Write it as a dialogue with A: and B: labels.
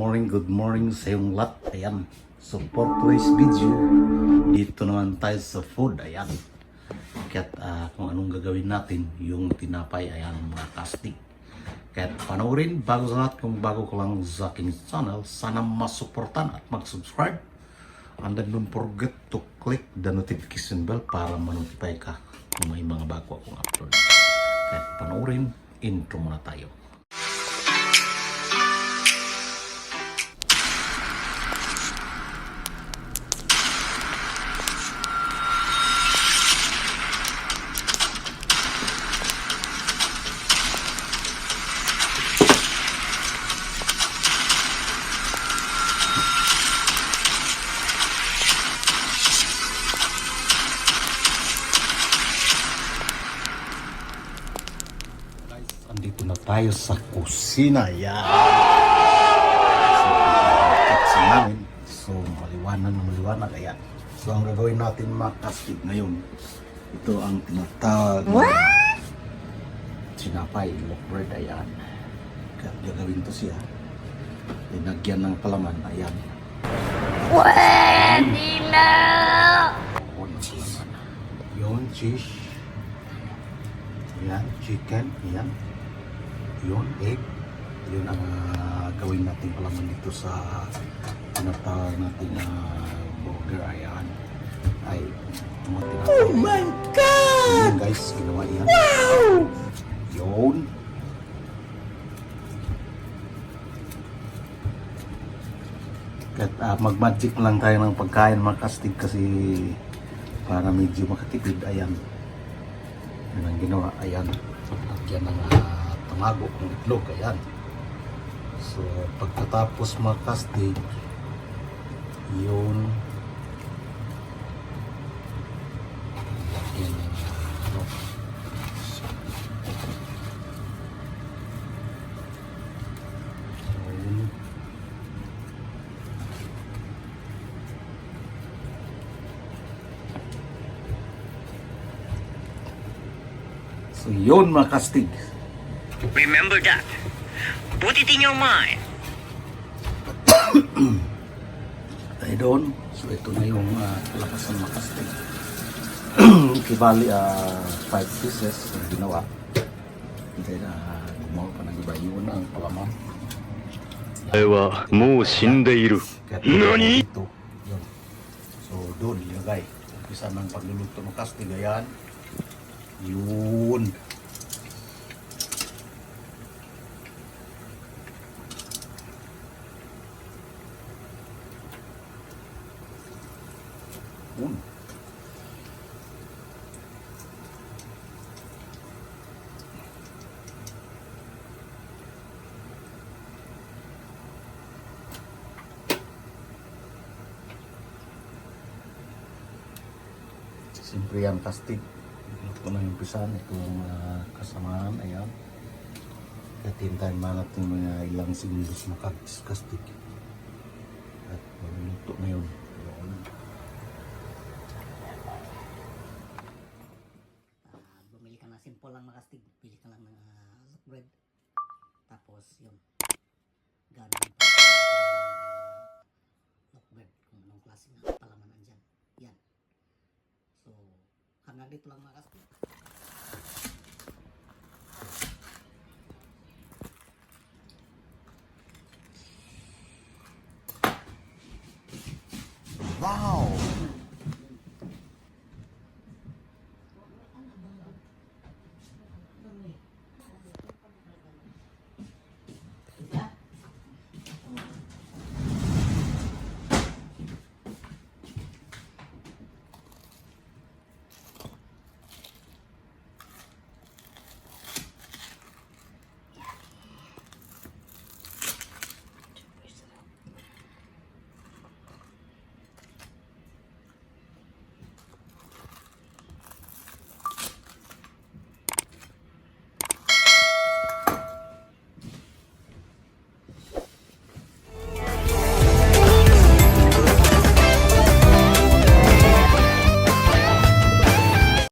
A: good morning sa iyong lahat. Ayan. So for today's video, dito naman tayo sa food. Ayan. Kaya kung anong gagawin natin, yung tinapay, ayan, mga kastig. Kaya panoorin, bago sa lahat, kung bago ko lang sa aking channel, sana masuportan at mag-subscribe. And then don't forget to click the notification bell para ma-notify ka kung may mga bago akong upload. Kaya panoorin, intro muna tayo. Andito na tayo sa kusina. Yan. So, namin. So, maliwanag. Ayan. So, ang gagawin natin mga kastig ngayon, ito ang tinatawag na sinapay, loaf bread. Ayan. Kaya gagawin to siya. Linagyan ng palaman. Ayan.
B: Pwede na!
A: Yung cheese. Ayan, chicken. Ayan. Yun, egg. Yun ang gawin natin palaman dito sa tinatawag natin burger. Ayan. Ay, oh my God! Yun guys, ginawa yan. Wow! Yun. At mag-magic lang tayo ng pagkain mga kastig kasi para medyo makatipid. Ayan. Yan ang ginawa. Ayan. Lagyan ng tamago ng itlog. Ayan. So, pagkatapos mga kastig, yun. Lagyan ng so, yun mga kastig.
B: Remember that. Put it in your mind.
A: Tayo doon. So ito na yung lakasan mga kastig. Kibali 5 pieces yung ginawa. Then gumawa pa ng iba. Yun ang palaman. Nani? So doon ilagay. Umpisa ng pagluluto ng kastig. Ayan. Yun. Yun. Siyempre yan kastig. Ito na yung pisan, itong kasamaan, ayan. At hintayin man natin mga ilang segundos makastig. At maluluto na yun.
C: Bumili ka na simple lang makastig. Pili ka lang ng loaf bread. Tapos yun. Gano'n pa loaf bread. Kung anong klase na palaman andyan. Yan. So, hanggang dito lang makastig.
A: Wow!